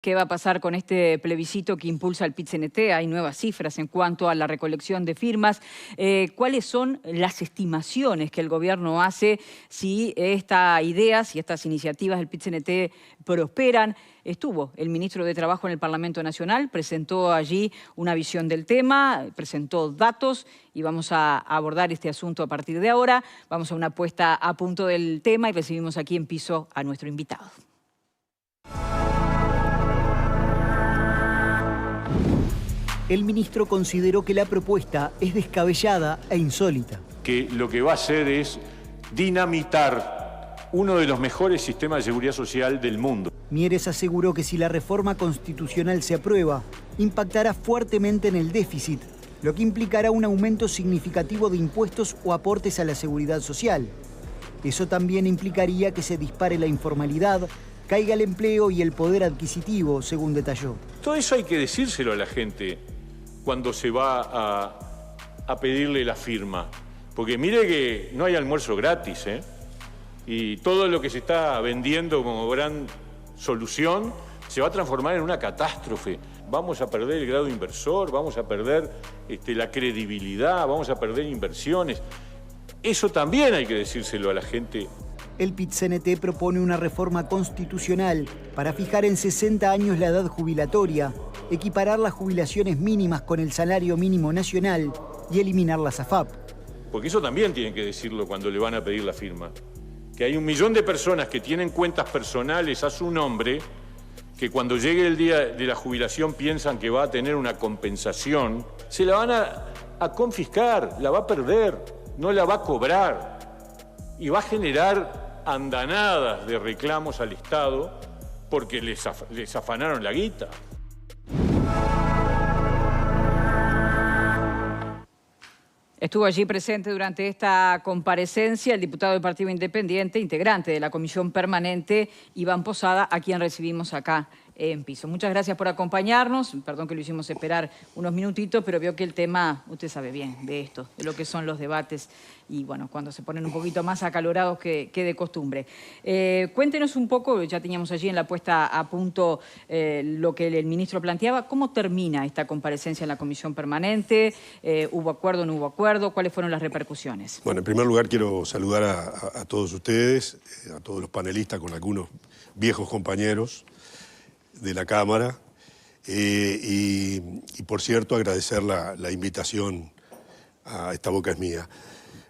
¿Qué va a pasar con este plebiscito que impulsa el PIT-CNT? Hay nuevas cifras en cuanto a la recolección de firmas. ¿Cuáles son las estimaciones que el gobierno hace si estas ideas, si estas iniciativas del PIT-CNT prosperan? Estuvo el ministro de Trabajo en el Parlamento Nacional, presentó allí una visión del tema, presentó datos y vamos a abordar este asunto a partir de ahora. Vamos a una puesta a punto del tema y recibimos aquí en piso a nuestro invitado. El ministro consideró que la propuesta es descabellada e insólita. Que lo que va a hacer es dinamitar uno de los mejores sistemas de seguridad social del mundo. Mieres aseguró que si la reforma constitucional se aprueba, impactará fuertemente en el déficit, lo que implicará un aumento significativo de impuestos o aportes a la seguridad social. Eso también implicaría que se dispare la informalidad, caiga el empleo y el poder adquisitivo, según detalló. Todo eso hay que decírselo a la gente cuando se va a pedirle la firma. Porque mire que no hay almuerzo gratis, ¿eh? Y todo lo que se está vendiendo como gran solución se va a transformar en una catástrofe. Vamos a perder el grado inversor, vamos a perder la credibilidad, vamos a perder inversiones. Eso también hay que decírselo a la gente. El PIT-CNT propone una reforma constitucional para fijar en 60 años la edad jubilatoria, equiparar las jubilaciones mínimas con el salario mínimo nacional y eliminar las AFAP. Porque eso también tienen que decirlo cuando le van a pedir la firma. Que hay 1 millón de personas que tienen cuentas personales a su nombre, que cuando llegue el día de la jubilación piensan que va a tener una compensación, se la van a confiscar, la va a perder, no la va a cobrar y va a generar andanadas de reclamos al Estado porque les afanaron la guita. Estuvo allí presente durante esta comparecencia el diputado del Partido Independiente, integrante de la Comisión Permanente, Iván Posada, a quien recibimos acá en piso. Muchas gracias por acompañarnos. Perdón que lo hicimos esperar unos minutitos, pero veo que el tema, usted sabe bien de esto, de lo que son los debates y, bueno, cuando se ponen un poquito más acalorados que de costumbre. Cuéntenos un poco, ya teníamos allí en la puesta a punto lo que el ministro planteaba. ¿Cómo termina esta comparecencia en la Comisión Permanente? ¿Hubo acuerdo o no hubo acuerdo? ¿Cuáles fueron las repercusiones? Bueno, en primer lugar quiero saludar a todos ustedes, a todos los panelistas con algunos viejos compañeros de la Cámara y por cierto agradecer la invitación a Esta Boca es Mía.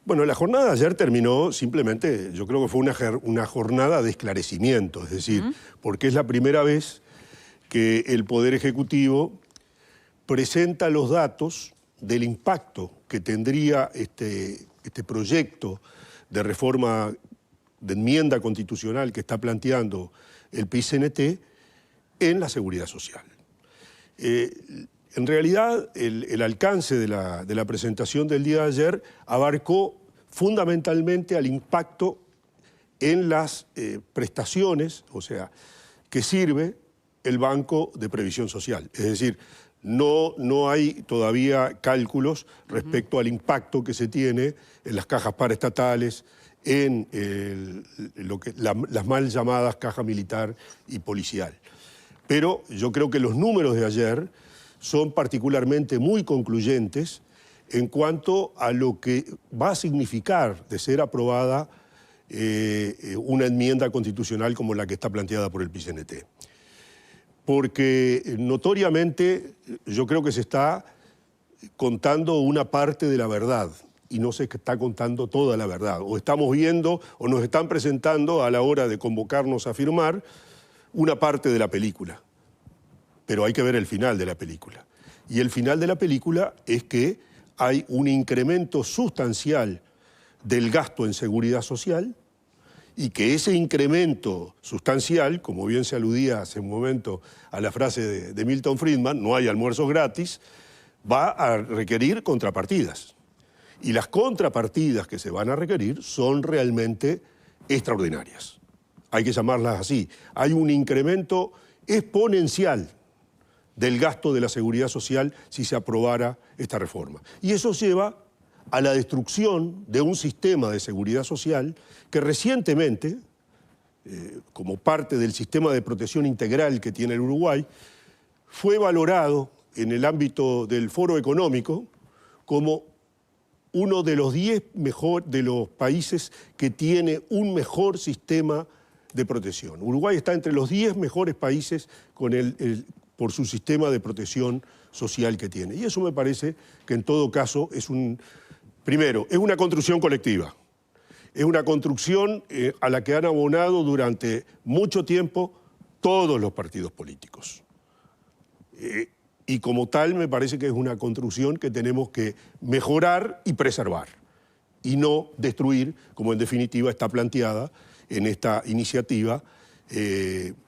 Bueno, la jornada de ayer terminó simplemente, yo creo que fue una jornada de esclarecimiento, es decir, porque es la primera vez que el Poder Ejecutivo presenta los datos del impacto que tendría este proyecto de reforma, de enmienda constitucional que está planteando el PIT-CNT en la seguridad social. En realidad, el alcance de la presentación del día de ayer abarcó fundamentalmente al impacto en las prestaciones, o sea, que sirve el Banco de Previsión Social. Es decir, no hay todavía cálculos respecto al impacto que se tiene en las cajas paraestatales, en las mal llamadas caja militar y policial. Pero yo creo que los números de ayer son particularmente muy concluyentes en cuanto a lo que va a significar de ser aprobada una enmienda constitucional como la que está planteada por el PIT-CNT. Porque notoriamente yo creo que se está contando una parte de la verdad y no se está contando toda la verdad. O estamos viendo o nos están presentando a la hora de convocarnos a firmar una parte de la película, pero hay que ver el final de la película. Y el final de la película es que hay un incremento sustancial del gasto en seguridad social y que ese incremento sustancial, como bien se aludía hace un momento a la frase de Milton Friedman, no hay almuerzos gratis, va a requerir contrapartidas. Y las contrapartidas que se van a requerir son realmente extraordinarias. Hay que llamarlas así. Hay un incremento exponencial del gasto de la seguridad social si se aprobara esta reforma. Y eso lleva a la destrucción de un sistema de seguridad social que recientemente como parte del sistema de protección integral que tiene el Uruguay, fue valorado en el ámbito del Foro Económico como uno de los 10 de los países que tiene un mejor sistema de protección. Uruguay está entre los 10 mejores países por su sistema de protección social que tiene. Y eso me parece que en todo caso primero, es una construcción colectiva. Es una construcción a la que han abonado durante mucho tiempo todos los partidos políticos. Y como tal me parece que es una construcción que tenemos que mejorar y preservar, y no destruir, como en definitiva está planteada en esta iniciativa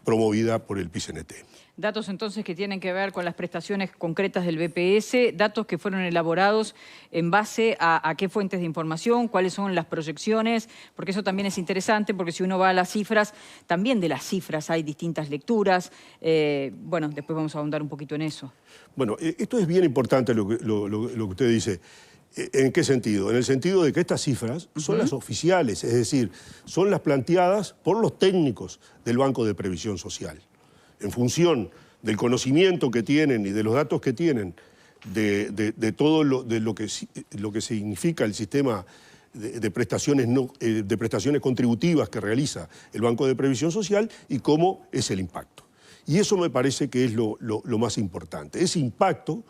promovida por el PICNT. Datos entonces que tienen que ver con las prestaciones concretas del BPS, datos que fueron elaborados en base a qué fuentes de información, cuáles son las proyecciones, porque eso también es interesante, porque si uno va a las cifras, también de las cifras hay distintas lecturas. Bueno, después vamos a ahondar un poquito en eso. Bueno, esto es bien importante lo que usted dice. ¿En qué sentido? En el sentido de que estas cifras son las oficiales, es decir, son las planteadas por los técnicos del Banco de Previsión Social. En función del conocimiento que tienen y de los datos que tienen de todo lo que significa el sistema de prestaciones contributivas que realiza el Banco de Previsión Social y cómo es el impacto. Y eso me parece que es lo más importante. Ese impacto,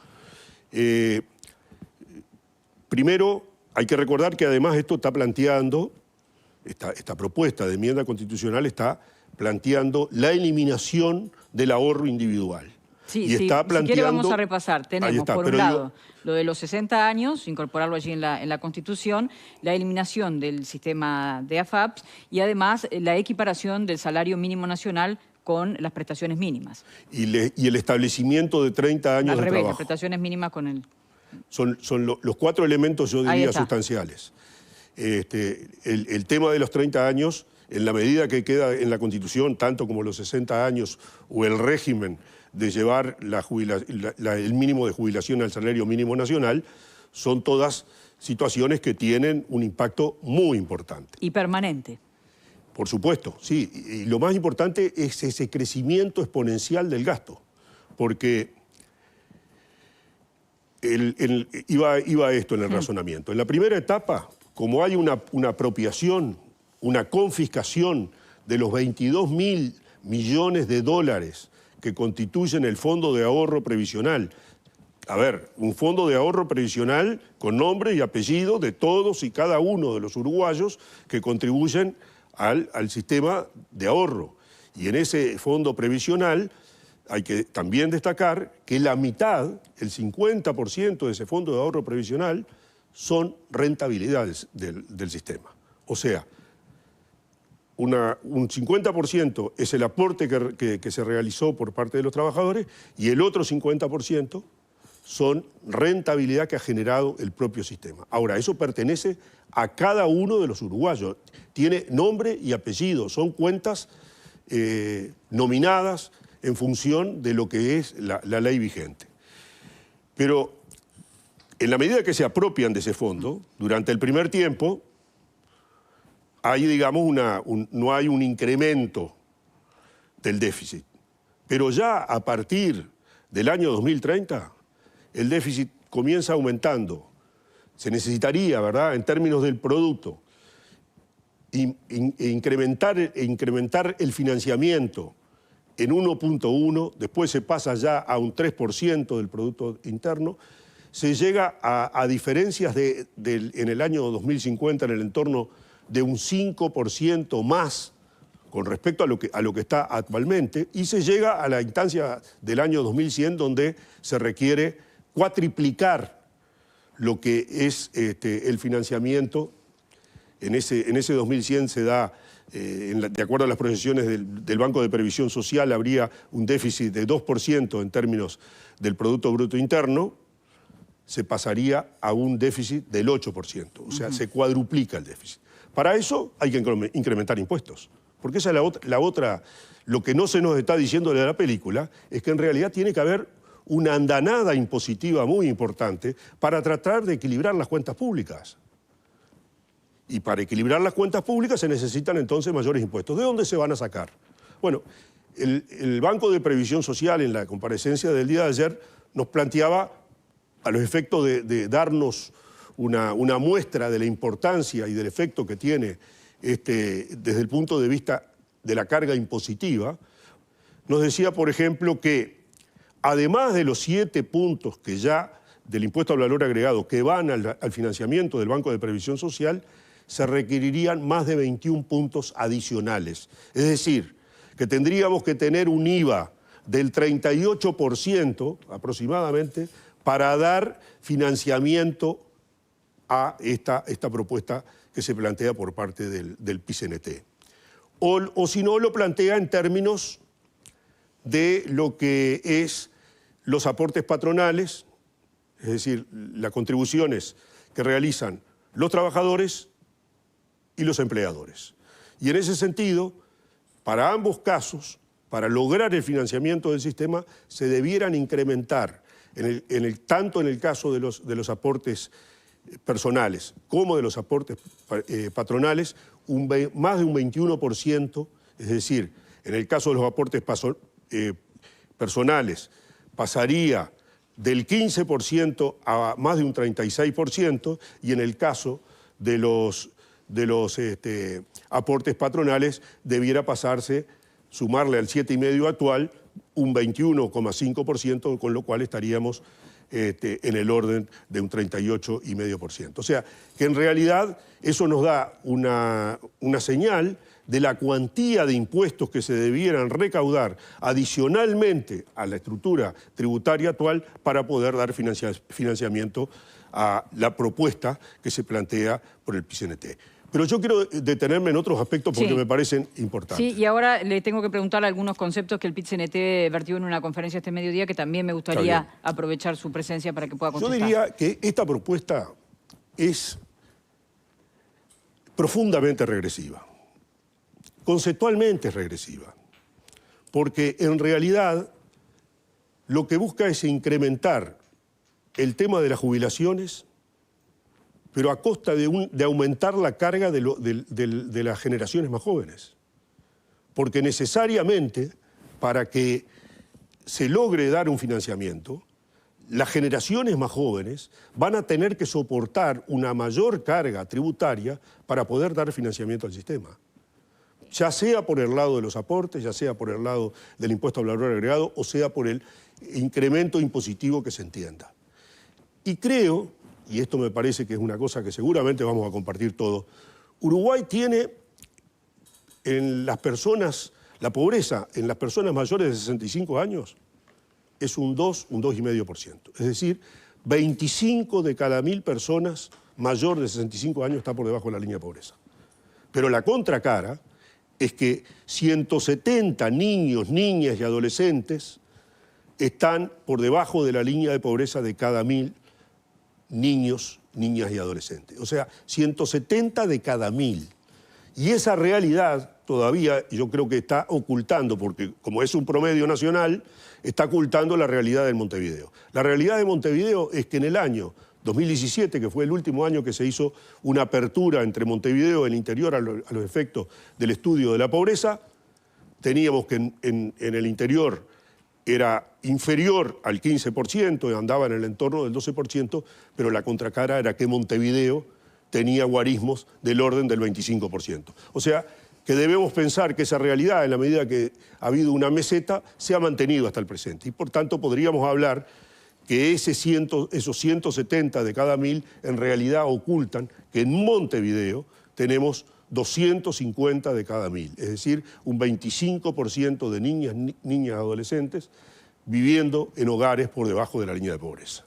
primero hay que recordar que además esto está planteando, esta propuesta de enmienda constitucional está planteando la eliminación del ahorro individual. Sí, y está planteando... Si quiere vamos a repasar. Tenemos, por un lado, lo de los 60 años, incorporarlo allí en la Constitución, la eliminación del sistema de AFAPs y además la equiparación del salario mínimo nacional con las prestaciones mínimas. Y el establecimiento de 30 años de trabajo. Las prestaciones mínimas con el... Son los 4 elementos, yo diría, sustanciales. El tema de los 30 años... En la medida que queda en la Constitución, tanto como los 60 años o el régimen de llevar el mínimo de jubilación al salario mínimo nacional, son todas situaciones que tienen un impacto muy importante. Y permanente. Por supuesto, sí. Y lo más importante es ese crecimiento exponencial del gasto, porque iba esto en el razonamiento. En la primera etapa, como hay una apropiación, una confiscación de los 22.000 millones de dólares que constituyen el Fondo de Ahorro Previsional. A ver, un fondo de ahorro previsional con nombre y apellido de todos y cada uno de los uruguayos que contribuyen al sistema de ahorro. Y en ese fondo previsional hay que también destacar que la mitad, el 50% de ese fondo de ahorro previsional, son rentabilidades del sistema. O sea, un 50% es el aporte que se realizó por parte de los trabajadores y el otro 50% son rentabilidad que ha generado el propio sistema. Ahora, eso pertenece a cada uno de los uruguayos. Tiene nombre y apellido, son cuentas nominadas en función de lo que es la ley vigente. Pero en la medida que se apropian de ese fondo, durante el primer tiempo, hay, digamos, no hay un incremento del déficit. Pero ya a partir del año 2030, el déficit comienza aumentando. Se necesitaría, ¿verdad?, en términos del producto, incrementar el financiamiento en 1.1, después se pasa ya a un 3% del Producto Interno, se llega a diferencias en el año 2050 en el entorno de un 5% más con respecto a lo que está actualmente, y se llega a la instancia del año 2100 donde se requiere cuatriplicar lo que es el financiamiento. En ese 2100 se da, de acuerdo a las proyecciones del Banco de Previsión Social, habría un déficit de 2% en términos del Producto Bruto Interno, se pasaría a un déficit del 8%, o sea, se cuadruplica el déficit. Para eso hay que incrementar impuestos, porque esa es la otra. Lo que no se nos está diciendo de la película es que en realidad tiene que haber una andanada impositiva muy importante para tratar de equilibrar las cuentas públicas. Y para equilibrar las cuentas públicas se necesitan entonces mayores impuestos. ¿De dónde se van a sacar? Bueno, el Banco de Previsión Social en la comparecencia del día de ayer nos planteaba, a los efectos de darnos una muestra de la importancia y del efecto que tiene desde el punto de vista de la carga impositiva, nos decía, por ejemplo, que además de los 7 puntos que ya del impuesto al valor agregado que van al financiamiento del Banco de Previsión Social, se requerirían más de 21 puntos adicionales. Es decir, que tendríamos que tener un IVA del 38% aproximadamente para dar financiamiento a esta propuesta que se plantea por parte del PIT-CNT. O si no, lo plantea en términos de lo que es los aportes patronales, es decir, las contribuciones que realizan los trabajadores y los empleadores. Y en ese sentido, para ambos casos, para lograr el financiamiento del sistema, se debieran incrementar, tanto en el caso de los aportes personales como de los aportes patronales, más de un 21%, es decir, en el caso de los aportes personales, pasaría del 15% a más de un 36%, y en el caso de los aportes patronales debiera pasarse, sumarle al 7,5% actual, un 21,5%, con lo cual estaríamos en el orden de un 38,5%. O sea, que en realidad eso nos da una señal de la cuantía de impuestos que se debieran recaudar adicionalmente a la estructura tributaria actual para poder dar financiamiento a la propuesta que se plantea por el PIT-CNT. Pero yo quiero detenerme en otros aspectos porque me parecen importantes. Sí, y ahora le tengo que preguntar algunos conceptos que el PIT-CNT vertió en una conferencia este mediodía, que también me gustaría aprovechar su presencia para que pueda contestar. Yo diría que esta propuesta es profundamente regresiva. Conceptualmente es regresiva. Porque en realidad lo que busca es incrementar el tema de las jubilaciones, pero a costa de aumentar la carga de las generaciones más jóvenes. Porque necesariamente, para que se logre dar un financiamiento, las generaciones más jóvenes van a tener que soportar una mayor carga tributaria para poder dar financiamiento al sistema. Ya sea por el lado de los aportes, ya sea por el lado del impuesto al valor agregado, o sea por el incremento impositivo que se entienda. Y creo, y esto me parece que es una cosa que seguramente vamos a compartir todos, Uruguay tiene en las personas, la pobreza en las personas mayores de 65 años es un 2,5%. Es decir, 25 de cada 1.000 personas mayor de 65 años está por debajo de la línea de pobreza. Pero la contracara es que 170 niños, niñas y adolescentes están por debajo de la línea de pobreza de cada 1.000 niños, niñas y adolescentes. O sea, 170 de cada 1.000. Y esa realidad todavía yo creo que está ocultando, porque como es un promedio nacional, está ocultando la realidad de Montevideo. La realidad de Montevideo es que en el año 2017, que fue el último año que se hizo una apertura entre Montevideo y el interior a los efectos del estudio de la pobreza, teníamos que en el interior era inferior al 15%, andaba en el entorno del 12%, pero la contracara era que Montevideo tenía guarismos del orden del 25%. O sea, que debemos pensar que esa realidad, en la medida que ha habido una meseta, se ha mantenido hasta el presente. Y por tanto podríamos hablar que esos 170 de cada 1.000 en realidad ocultan que en Montevideo tenemos 250 de cada 1.000, es decir, un 25% de niñas y adolescentes viviendo en hogares por debajo de la línea de pobreza.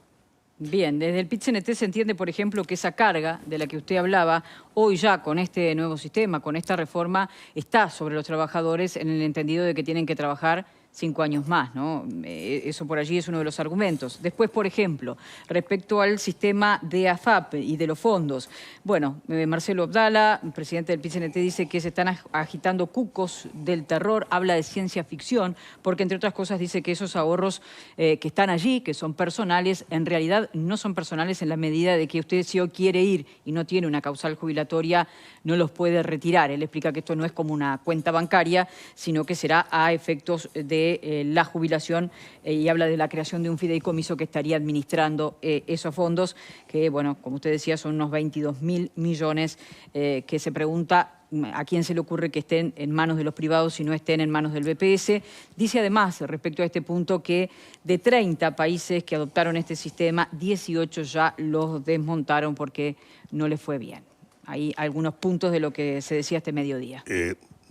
Bien, desde el PIT-CNT se entiende, por ejemplo, que esa carga de la que usted hablaba, hoy ya con este nuevo sistema, con esta reforma, está sobre los trabajadores en el entendido de que tienen que trabajar 5 años más, ¿no? Eso por allí es uno de los argumentos. Después, por ejemplo, respecto al sistema de AFAP y de los fondos. Bueno, Marcelo Abdala, presidente del PIT-CNT, dice que se están agitando cucos del terror, habla de ciencia ficción, porque entre otras cosas dice que esos ahorros que están allí, que son personales, en realidad no son personales en la medida de que usted, si hoy quiere ir y no tiene una causal jubilatoria, no los puede retirar. Él explica que esto no es como una cuenta bancaria, sino que será a efectos de la jubilación y habla de la creación de un fideicomiso que estaría administrando esos fondos, que, bueno, como usted decía, son unos 22.000 millones que se pregunta a quién se le ocurre que estén en manos de los privados y no estén en manos del BPS. Dice además, respecto a este punto, que de 30 países que adoptaron este sistema, 18 ya los desmontaron porque no les fue bien. Hay algunos puntos de lo que se decía este mediodía.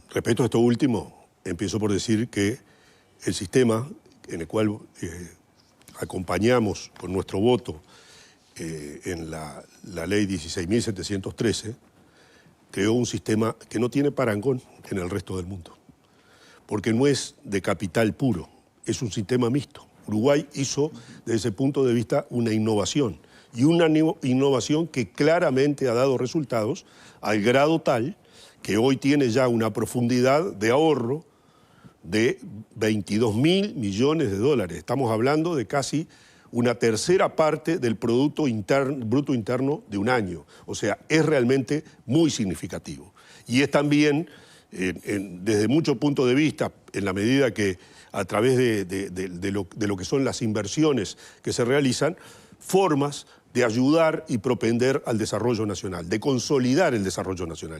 Respecto a esto último, empiezo por decir que el sistema en el cual acompañamos con nuestro voto en la ley 16.713, creó un sistema que no tiene parangón en el resto del mundo, porque no es de capital puro, es un sistema mixto. Uruguay hizo, desde ese punto de vista, una innovación, y una innovación que claramente ha dado resultados al grado tal que hoy tiene ya una profundidad de ahorro de 22.000 millones de dólares. Estamos hablando de casi una tercera parte del Bruto Interno de un año. O sea, es realmente muy significativo. Y es también, desde muchos puntos de vista, en la medida que a través de lo que son las inversiones que se realizan, formas de ayudar y propender al desarrollo nacional, de consolidar el desarrollo nacional.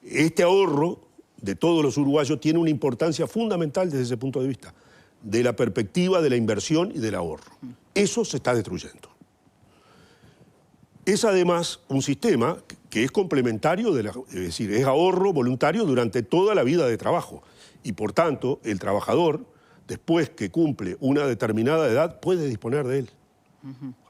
Este ahorro de todos los uruguayos tiene una importancia fundamental desde ese punto de vista, de la perspectiva de la inversión y del ahorro. Eso se está destruyendo. Es además un sistema que es complementario, es decir, es ahorro voluntario durante toda la vida de trabajo. Y por tanto, el trabajador, después que cumple una determinada edad, puede disponer de él.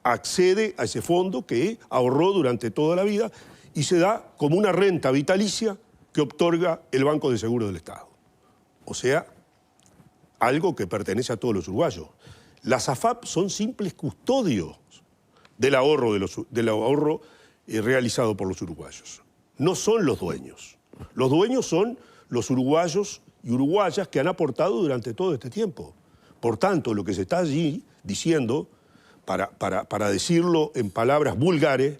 Accede a ese fondo que ahorró durante toda la vida y se da como una renta vitalicia que otorga el Banco de Seguro del Estado. O sea, algo que pertenece a todos los uruguayos. Las AFAP son simples custodios del ahorro, realizado por los uruguayos. No son los dueños. Los dueños son los uruguayos y uruguayas que han aportado durante todo este tiempo. Por tanto, lo que se está allí diciendo, para decirlo en palabras vulgares,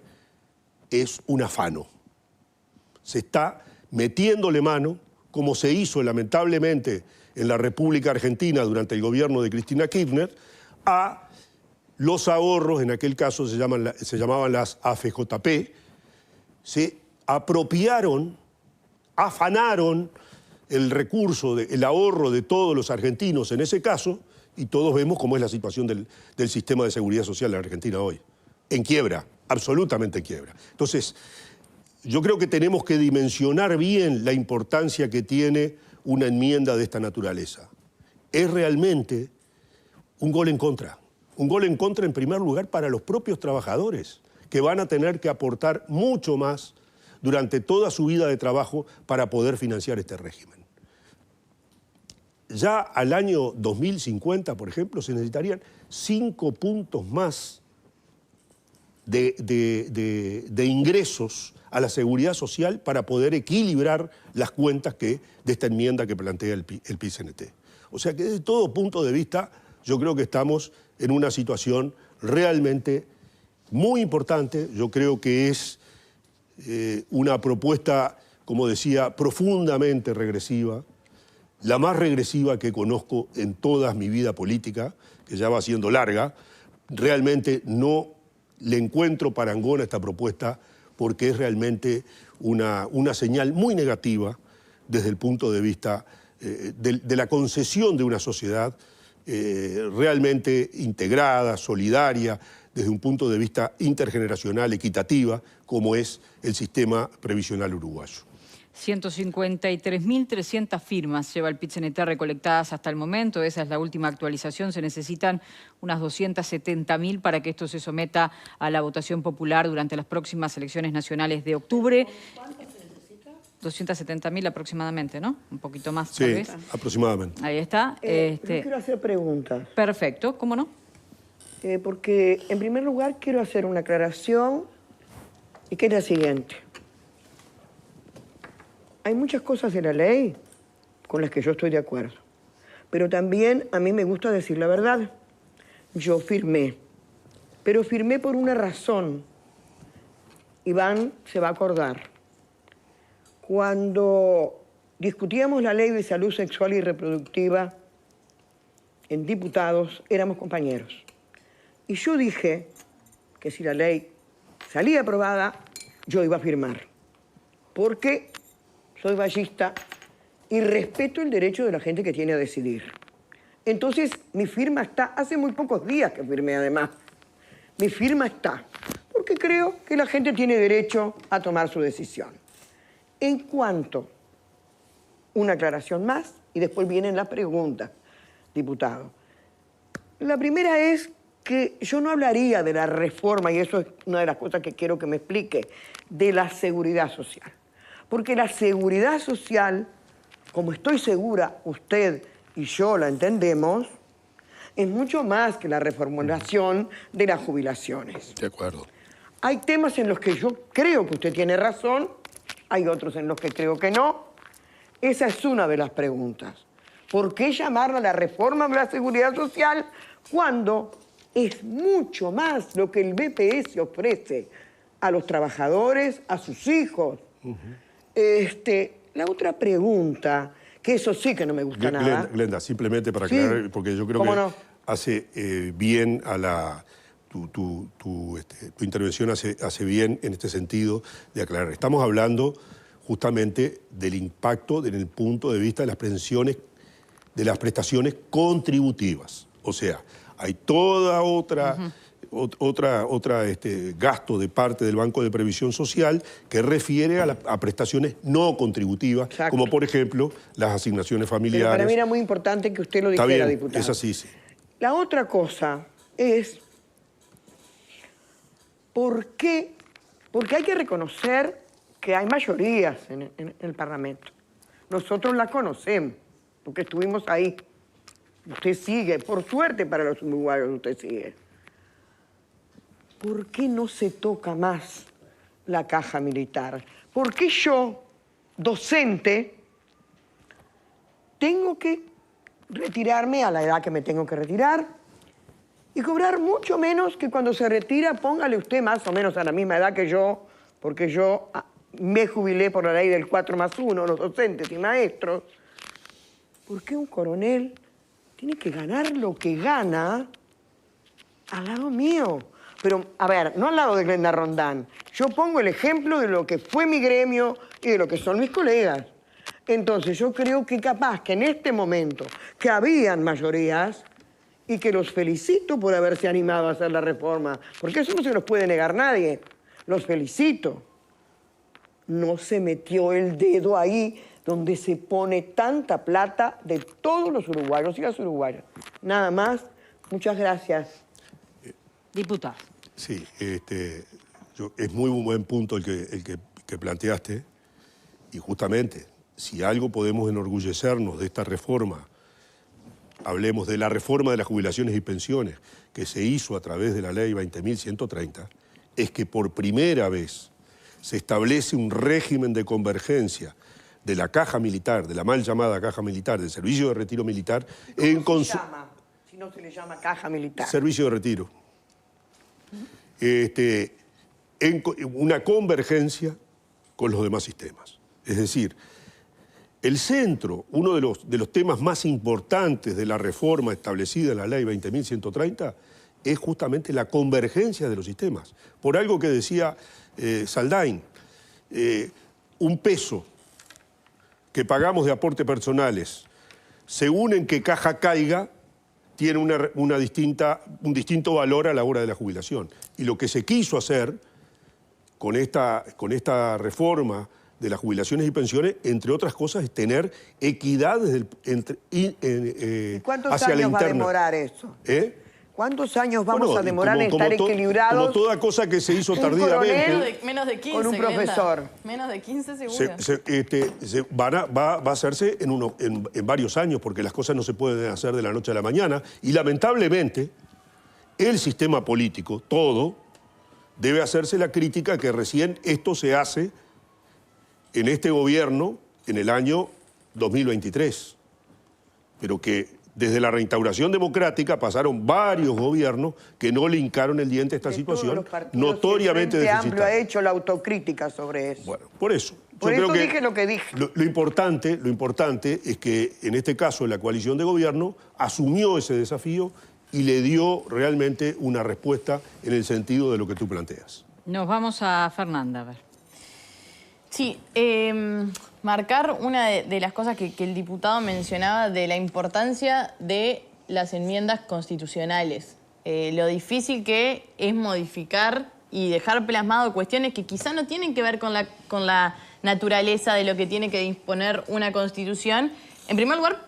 es un afano. Se está metiéndole mano, como se hizo lamentablemente en la República Argentina durante el gobierno de Cristina Kirchner, a los ahorros, en aquel caso se llamaban las AFJP, se apropiaron, afanaron el recurso, el ahorro de todos los argentinos en ese caso, y todos vemos cómo es la situación del sistema de seguridad social en Argentina hoy. En quiebra, absolutamente en quiebra. Entonces, yo creo que tenemos que dimensionar bien la importancia que tiene una enmienda de esta naturaleza. Es realmente un gol en contra. Un gol en contra, en primer lugar, para los propios trabajadores, que van a tener que aportar mucho más durante toda su vida de trabajo para poder financiar este régimen. Ya al año 2050, por ejemplo, se necesitarían 5 puntos más de ingresos a la seguridad social para poder equilibrar las cuentas de esta enmienda que plantea el PIT-CNT. O sea que desde todo punto de vista yo creo que estamos en una situación realmente muy importante. Yo creo que es una propuesta, como decía, profundamente regresiva, la más regresiva que conozco en toda mi vida política, que ya va siendo larga. Realmente no le encuentro parangón a esta propuesta porque es realmente una señal muy negativa desde el punto de vista de la concesión de una sociedad realmente integrada, solidaria, desde un punto de vista intergeneracional, equitativa, como es el sistema previsional uruguayo. 153.300 firmas lleva el PIT-CNT recolectadas hasta el momento. Esa es la última actualización. Se necesitan unas 270.000 para que esto se someta a la votación popular durante las próximas elecciones nacionales de octubre. 270.000 aproximadamente, ¿no? Un poquito más, Sí, tal vez. aproximadamente. Ahí está. Yo quiero hacer preguntas. Perfecto, ¿cómo no? Porque, en primer lugar, quiero hacer una aclaración y que es la siguiente. Hay muchas cosas de la ley con las que yo estoy de acuerdo. Pero también a mí me gusta decir la verdad. Yo firmé. Pero firmé por una razón. Iván se va a acordar. Cuando discutíamos la ley de salud sexual y reproductiva en diputados, éramos compañeros. Y yo dije que si la ley salía aprobada, yo iba a firmar. Porque soy vallista y respeto el derecho de la gente que tiene a decidir. Entonces, mi firma está, hace muy pocos días que firmé además. Mi firma está, porque creo que la gente tiene derecho a tomar su decisión. En cuanto, una aclaración más, y después vienen las preguntas, diputado. La primera es que yo no hablaría de la reforma, y eso es una de las cosas que quiero que me explique, de la seguridad social. Porque la seguridad social, como estoy segura usted y yo la entendemos, es mucho más que la reformulación de las jubilaciones. De acuerdo. Hay temas en los que yo creo que usted tiene razón, hay otros en los que creo que no. Esa es una de las preguntas. ¿Por qué llamarla la reforma de la seguridad social cuando es mucho más lo que el BPS ofrece a los trabajadores, a sus hijos? La otra pregunta, que eso sí que no me gusta nada. Glenda, simplemente para Sí. aclarar, porque yo creo que ¿Cómo no? hace bien a la... Tu intervención hace bien en este sentido de aclarar. Estamos hablando justamente del impacto en el punto de vista de las pensiones, de las prestaciones contributivas. O sea, hay toda otra gasto de parte del Banco de Previsión Social que refiere a prestaciones no contributivas, Exacto. como por ejemplo las asignaciones Pero familiares. para mí era muy importante que usted lo Está dijera, bien, diputado. es así, sí. La otra cosa es, ¿por qué? Porque hay que reconocer que hay mayorías en el Parlamento. Nosotros las conocemos, porque estuvimos ahí. Usted sigue, por suerte para los uruguayos usted sigue. ¿Por qué no se toca más la caja militar? ¿Por qué yo, docente, tengo que retirarme a la edad que me tengo que retirar y cobrar mucho menos que cuando se retira, póngale usted más o menos a la misma edad que yo, porque yo me jubilé por la ley del 4+1, los docentes y maestros? ¿Por qué un coronel tiene que ganar lo que gana al lado mío? Pero, a ver, no al lado de Glenda Rondán. Yo pongo el ejemplo de lo que fue mi gremio y de lo que son mis colegas. Entonces, yo creo que capaz que en este momento, que habían mayorías, y que los felicito por haberse animado a hacer la reforma, porque eso no se los puede negar nadie. Los felicito. No se metió el dedo ahí donde se pone tanta plata de todos los uruguayos y las uruguayas. Nada más. Muchas gracias. Diputado. Sí, es muy buen punto el que planteaste, y justamente, si algo podemos enorgullecernos de esta reforma, hablemos de la reforma de las jubilaciones y pensiones que se hizo a través de la ley 20.130, es que por primera vez se establece un régimen de convergencia de la caja militar, de la mal llamada caja militar, del servicio de retiro militar, ¿Cómo se llama? Si no se le llama caja militar. servicio de retiro. En una convergencia con los demás sistemas. Es decir, el centro, uno de los temas más importantes de la reforma establecida en la ley 20.130 es justamente la convergencia de los sistemas. Por algo que decía Saldain, un peso que pagamos de aportes personales, según en qué caja caiga, tiene un distinto valor a la hora de la jubilación. Y lo que se quiso hacer con esta reforma de las jubilaciones y pensiones, entre otras cosas, es tener equidad ¿Cuántos hacia la años va a interna. demorar eso? ¿Cuántos años vamos Bueno, a demorar en estar como equilibrados? Como toda cosa que se hizo Un tardíamente. coronel Menos de 15, con un Glenda. profesor. Menos de 15 seguro. Va a hacerse en varios años, porque las cosas no se pueden hacer de la noche a la mañana. Y lamentablemente, el sistema político, todo, debe hacerse la crítica que recién esto se hace en este gobierno en el año 2023. Pero que desde la reinstauración democrática pasaron varios gobiernos que no le hincaron el diente a esta situación notoriamente deficitaria. El Frente Amplio ha deficitaria. hecho la autocrítica sobre eso. Bueno, por eso. Por yo eso creo que dije lo que dije. Lo importante es que en este caso la coalición de gobierno asumió ese desafío y le dio realmente una respuesta en el sentido de lo que tú planteas. Nos vamos a Fernanda, a ver. Sí, marcar una de las cosas que el diputado mencionaba de la importancia de las enmiendas constitucionales. Lo difícil que es modificar y dejar plasmado cuestiones que quizá no tienen que ver con la naturaleza de lo que tiene que disponer una constitución. En primer lugar,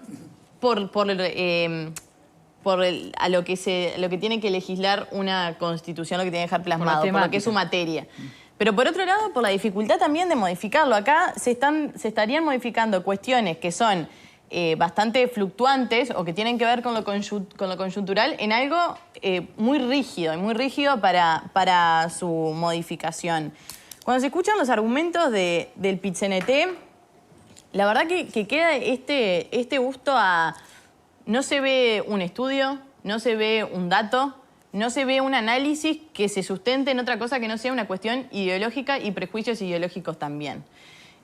a lo que tiene que legislar una constitución, lo que tiene que dejar plasmado, por lo que es su materia. Pero por otro lado, por la dificultad también de modificarlo. Acá se estarían modificando cuestiones que son bastante fluctuantes o que tienen que ver con lo coyuntural en algo muy rígido para su modificación. Cuando se escuchan los argumentos del PIT-CNT, la verdad que queda este gusto a... No se ve un estudio, no se ve un dato, no se ve un análisis que se sustente en otra cosa que no sea una cuestión ideológica y prejuicios ideológicos también.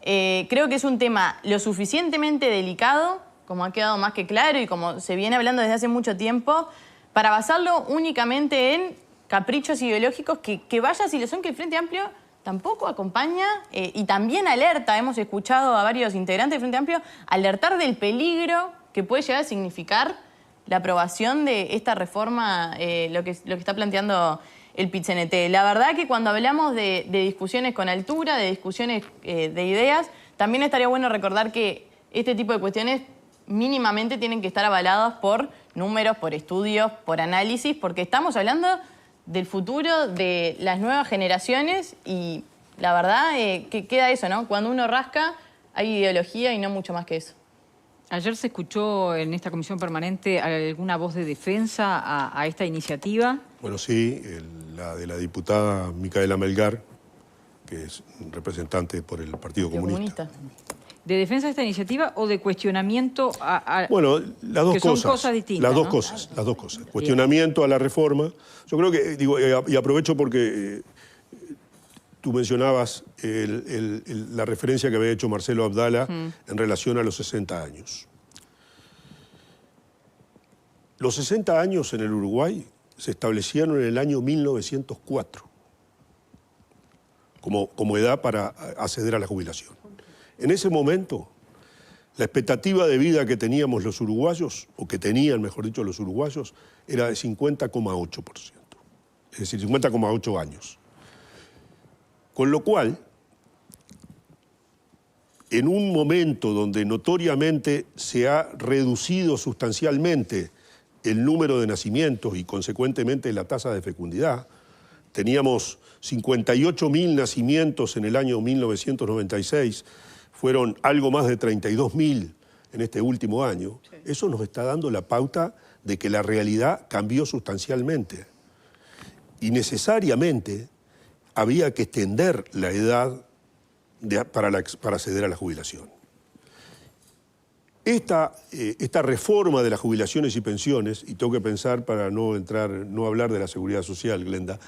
Creo que es un tema lo suficientemente delicado, como ha quedado más que claro y como se viene hablando desde hace mucho tiempo, para basarlo únicamente en caprichos ideológicos que vaya si lo son, que el Frente Amplio tampoco acompaña y también alerta. Hemos escuchado a varios integrantes del Frente Amplio alertar del peligro que puede llegar a significar la aprobación de esta reforma, lo que está planteando el PIT-CNT. La verdad que cuando hablamos de discusiones con altura, de discusiones de ideas, también estaría bueno recordar que este tipo de cuestiones mínimamente tienen que estar avaladas por números, por estudios, por análisis, porque estamos hablando del futuro de las nuevas generaciones y la verdad que queda eso, ¿no? Cuando uno rasca hay ideología y no mucho más que eso. Ayer se escuchó en esta comisión permanente alguna voz de defensa a esta iniciativa. Bueno, sí, la de la diputada Micaela Melgar, que es representante por el Partido Comunista. ¿De defensa de esta iniciativa o de cuestionamiento a Bueno, las dos que cosas. son cosas distintas, Las dos ¿no? cosas, las dos cosas. Cuestionamiento a la reforma. Yo creo que, y aprovecho porque tú mencionabas la referencia que había hecho Marcelo Abdala en relación a los 60 años. Los 60 años en el Uruguay se establecieron en el año 1904 como edad para acceder a la jubilación. En ese momento, la expectativa de vida que teníamos los uruguayos, o que tenían, mejor dicho, los uruguayos, era de 50,8%. Es decir, 50,8 años. Con lo cual, en un momento donde notoriamente se ha reducido sustancialmente el número de nacimientos y consecuentemente la tasa de fecundidad, teníamos 58.000 nacimientos en el año 1996, fueron algo más de 32.000 en este último año. Sí. Eso nos está dando la pauta de que la realidad cambió sustancialmente. Y necesariamente había que extender la edad para acceder a la jubilación. Esta reforma de las jubilaciones y pensiones, y tengo que pensar para no hablar de la seguridad social, Glenda,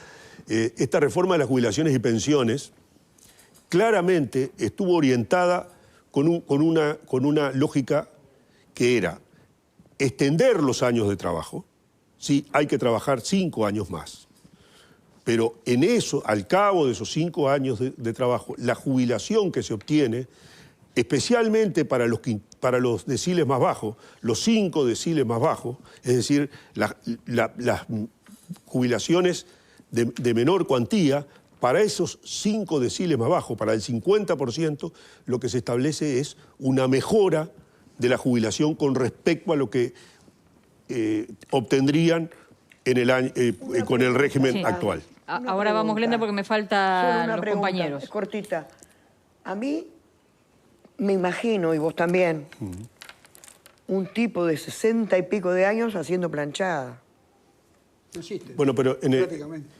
esta reforma de las jubilaciones y pensiones claramente estuvo orientada con una lógica que era extender los años de trabajo. Sí, hay que trabajar 5 años más. Pero en eso, al cabo de esos 5 años de trabajo, la jubilación que se obtiene, especialmente para los deciles más bajos, los 5 deciles más bajos, es decir, las jubilaciones de menor cuantía, para esos 5 deciles más bajos, para el 50%, lo que se establece es una mejora de la jubilación con respecto a lo que obtendrían en el año, con el régimen actual. Ahora vamos, Glenda, porque me faltan los compañeros. Es cortita. A mí me imagino, y vos también, un tipo de 60 y pico de años haciendo planchada. No existe. Bueno, pero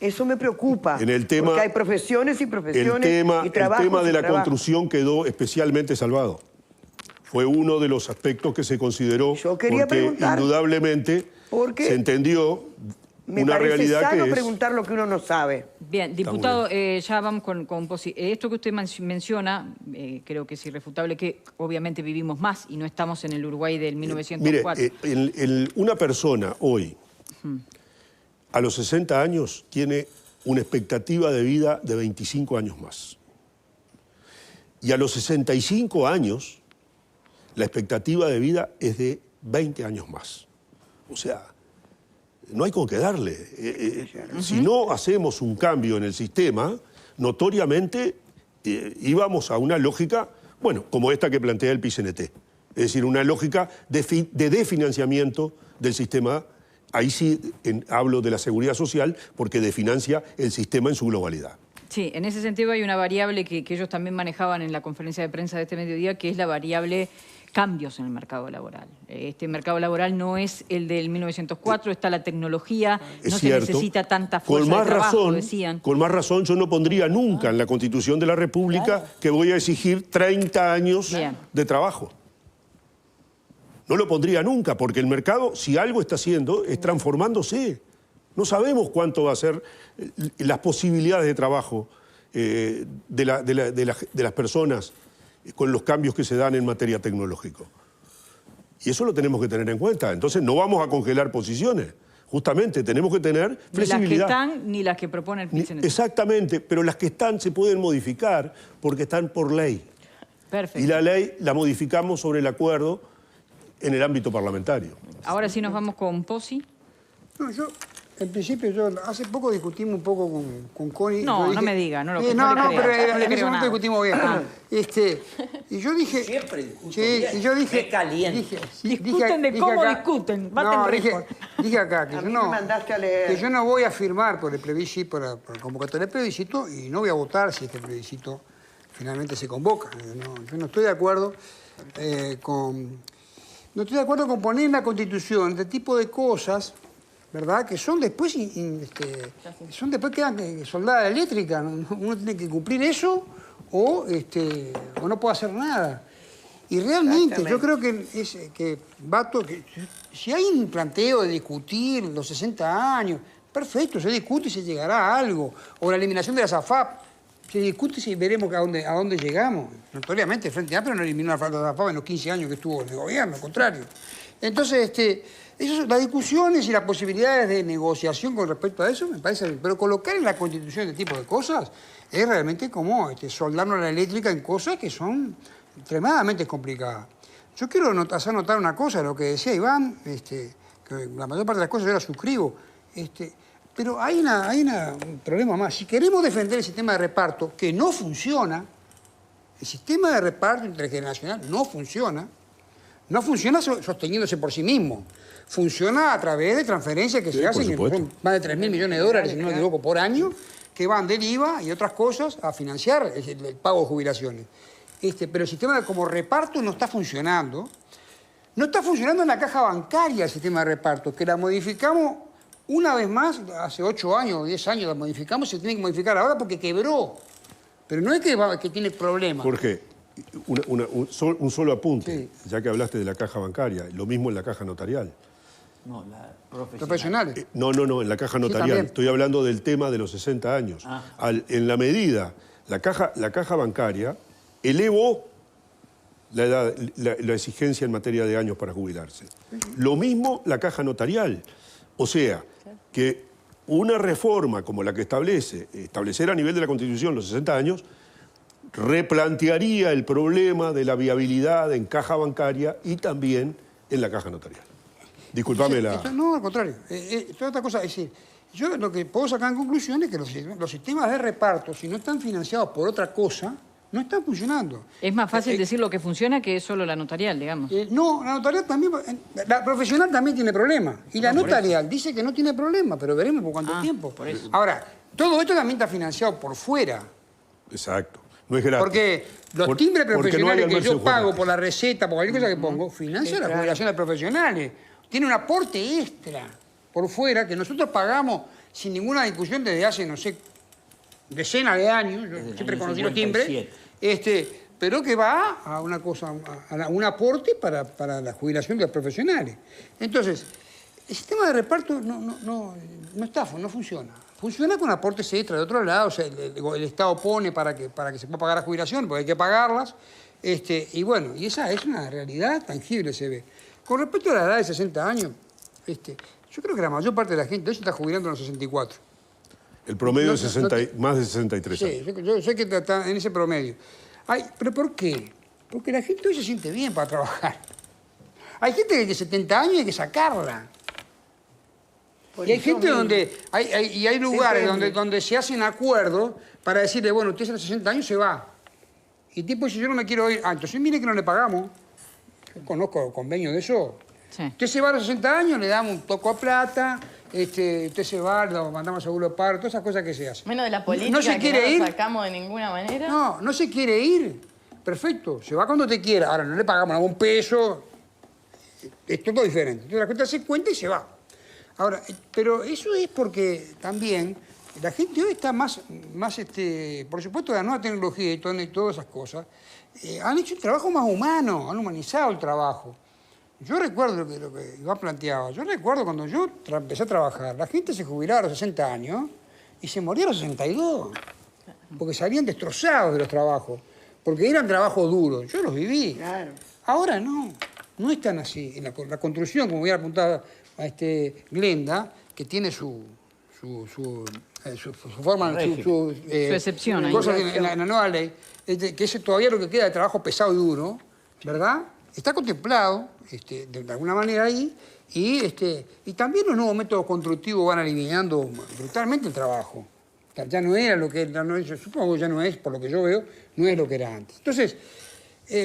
Eso me preocupa, en el tema, porque hay profesiones y profesiones el y trabajos. El tema de la trabajos. construcción quedó especialmente salvado. Fue uno de los aspectos que se consideró porque indudablemente se entendió una realidad que es... Me parece sano preguntar lo que uno no sabe. Bien, diputado, ya vamos con Pozzi. Esto que usted menciona, creo que es irrefutable, que obviamente vivimos más y no estamos en el Uruguay del 1904. Mire, una persona hoy, a los 60 años, tiene una expectativa de vida de 25 años más. Y a los 65 años, la expectativa de vida es de 20 años más. O sea, no hay con qué darle. Si no hacemos un cambio en el sistema, notoriamente íbamos a una lógica, bueno, como esta que plantea el PICNT. Es decir, una lógica de desfinanciamiento del sistema. Ahí sí hablo de la seguridad social porque desfinancia el sistema en su globalidad. Sí, en ese sentido hay una variable que ellos también manejaban en la conferencia de prensa de este mediodía, que es la variable cambios en el mercado laboral. Este mercado laboral no es el del 1904, está la tecnología, no se necesita tanta fuerza de trabajo, decían. Con más razón, yo no pondría nunca en la Constitución de la República que voy a exigir 30 años de trabajo. No lo pondría nunca, porque el mercado, si algo está haciendo, es transformándose. No sabemos cuánto va a ser las posibilidades de trabajo de las personas con los cambios que se dan en materia tecnológica. Y eso lo tenemos que tener en cuenta. Entonces no vamos a congelar posiciones. Justamente tenemos que tener flexibilidad. Ni las que están ni las que propone el PICNT. Exactamente, pero las que están se pueden modificar porque están por ley. Perfecto. Y la ley la modificamos sobre el acuerdo en el ámbito parlamentario. Ahora sí nos vamos con Pozzi. No, en principio, hace poco discutimos un poco con Connie. No, no me diga, no lo creo. No, pero en ese creo momento discutimos bien. Y yo dije... Siempre discuto y yo dije... Qué caliente. Discuten de cómo discuten. Dije acá que que yo no voy a firmar por el plebiscito, por la convocatoria del plebiscito, y no voy a votar si este plebiscito finalmente se convoca. Yo no estoy de acuerdo No estoy de acuerdo con poner en la Constitución este tipo de cosas, ¿verdad? Que son después, quedan soldada eléctrica. Uno tiene que cumplir eso o no puede hacer nada. Y realmente yo creo que si hay un planteo de discutir los 60 años, perfecto, se discute y se llegará a algo. O la eliminación de las AFAP, se discute y veremos a dónde llegamos. Notoriamente, el Frente Amplio no eliminó la AFAP en los 15 años que estuvo en el gobierno, al contrario. Entonces, las discusiones y las posibilidades de negociación con respecto a eso me parece bien. Pero colocar en la Constitución este tipo de cosas es realmente como soldarnos la eléctrica en cosas que son extremadamente complicadas. Yo quiero hacer notar una cosa, lo que decía Iván, que la mayor parte de las cosas yo las suscribo, pero hay un problema más. Si queremos defender el sistema de reparto, que no funciona, el sistema de reparto intergeneracional no funciona sosteniéndose por sí mismo. Funciona a través de transferencias que se hacen, que son más de 3.000 millones de dólares, si no me equivoco, por año, que van del IVA y otras cosas a financiar el pago de jubilaciones. Pero el sistema como reparto no está funcionando. No está funcionando en la caja bancaria el sistema de reparto, que la modificamos una vez más, hace 8 años o 10 años la modificamos, se tiene que modificar ahora porque quebró. Pero no es que tiene problemas. Jorge, un solo apunte, ya que hablaste de la caja bancaria, lo mismo en la caja notarial. No, la profesional. No, en la caja notarial. Estoy hablando del tema de los 60 años. En la medida, la caja bancaria elevó la exigencia en materia de años para jubilarse. Lo mismo la caja notarial. O sea, que una reforma como la que establecer a nivel de la Constitución los 60 años, replantearía el problema de la viabilidad en caja bancaria y también en la caja notarial. Disculpame No, al contrario. Toda otra cosa, es decir, yo lo que puedo sacar en conclusión es que los sistemas de reparto, si no están financiados por otra cosa, No están funcionando. Es más fácil decir lo que funciona que solo la notarial, digamos. No, la notarial también, la profesional también tiene problemas. Y la notarial dice que no tiene problema, pero veremos por cuánto tiempo. Por eso. Ahora, todo esto también está financiado por fuera. Exacto. No es gratis. Porque los timbres porque no hay profesionales que almuerzo yo pago gratis. por la receta, por cualquier cosa que pongo, financia la jubilación de profesionales. Tiene un aporte extra por fuera que nosotros pagamos sin ninguna discusión desde hace, no sé, decenas de años. Yo siempre conocí los timbres. Pero que va a una cosa, a un aporte para la jubilación de los profesionales. Entonces, el sistema de reparto no funciona. Funciona con aportes extra de otro lado. O sea, el Estado pone para que se pueda pagar la jubilación, porque hay que pagarlas. Y bueno, y esa es una realidad tangible, se ve. Con respecto a la edad de 60 años, yo creo que la mayor parte de la gente hoy se está jubilando a los 64. El promedio es más de 63 años. Sí, yo sé que está en ese promedio. ¿Pero por qué? Porque la gente hoy se siente bien para trabajar. Hay gente que de 70 años hay que sacarla. Y hay gente donde hay lugares donde se hacen acuerdos para decirle, bueno, usted a los 60 años se va. Y el tipo dice, yo no me quiero ir. Entonces mire que no le pagamos. Yo conozco convenios de eso. Sí. Usted se va a los 60 años, le damos un poco de plata, usted se va, lo mandamos a seguro de paro, todas esas cosas que se hacen. Menos de la política, no se quiere que no ir. lo sacamos de ninguna manera. No se quiere ir. Perfecto, se va cuando te quiera. Ahora, no le pagamos algún peso. Es todo diferente. Entonces la gente se cuenta y se va. Ahora, pero eso es porque también la gente hoy está más por supuesto, la nueva tecnología y todas esas cosas, han hecho un trabajo más humano, han humanizado el trabajo. Yo recuerdo lo que Iván planteaba. Yo recuerdo cuando yo empecé a trabajar, la gente se jubilaba a los 60 años y se moría a los 62. Porque salían destrozados de los trabajos. Porque eran trabajos duros. Yo los viví. Claro. Ahora no es tan así. En la construcción, como hubiera apuntado a Glenda, que tiene su forma, su excepción ahí. cosas en la nueva ley, que es todavía lo que queda de trabajo pesado y duro, ¿verdad? Está contemplado de alguna manera ahí, y también los nuevos métodos constructivos van eliminando brutalmente el trabajo. Ya no era lo que era, supongo que ya no es, por lo que yo veo, no es lo que era antes. Entonces,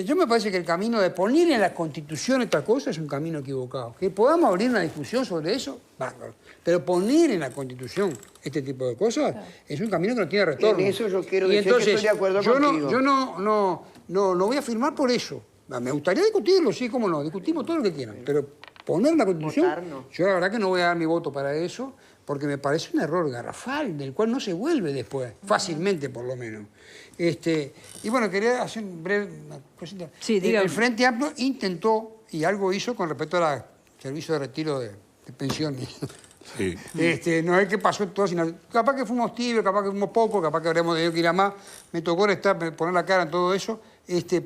yo me parece que el camino de poner en la Constitución esta cosa es un camino equivocado. Que podamos abrir una discusión sobre eso, bárbaro. Pero poner en la Constitución este tipo de cosas es un camino que no tiene retorno. En eso yo quiero y decir entonces, que estoy de acuerdo contigo. Yo no voy a firmar por eso. Me gustaría discutirlo, sí, cómo no. Discutimos todo lo que quieran. Pero poner en la Constitución, Votar, no. yo la verdad que no voy a dar mi voto para eso, porque me parece un error garrafal, del cual no se vuelve después, fácilmente por lo menos. Y bueno, quería hacer una cosita. Sí, dígame. El Frente Amplio intentó, y algo hizo con respecto al servicio de retiro de pensiones. Sí. No es que pasó todo sin... Capaz que fuimos tibios, capaz que fuimos pocos, capaz que habríamos tenido que ir a más. Me tocó poner la cara en todo eso,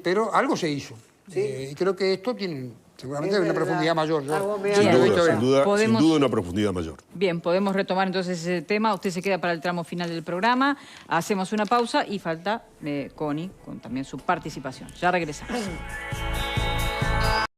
pero algo se hizo. Sí. Y creo que esto tiene seguramente Es una verdad. profundidad mayor. Sin duda Podemos- una profundidad mayor. Bien, podemos retomar entonces ese tema. Usted se queda para el tramo final del programa. Hacemos una pausa y falta Connie con también su participación. Ya regresamos.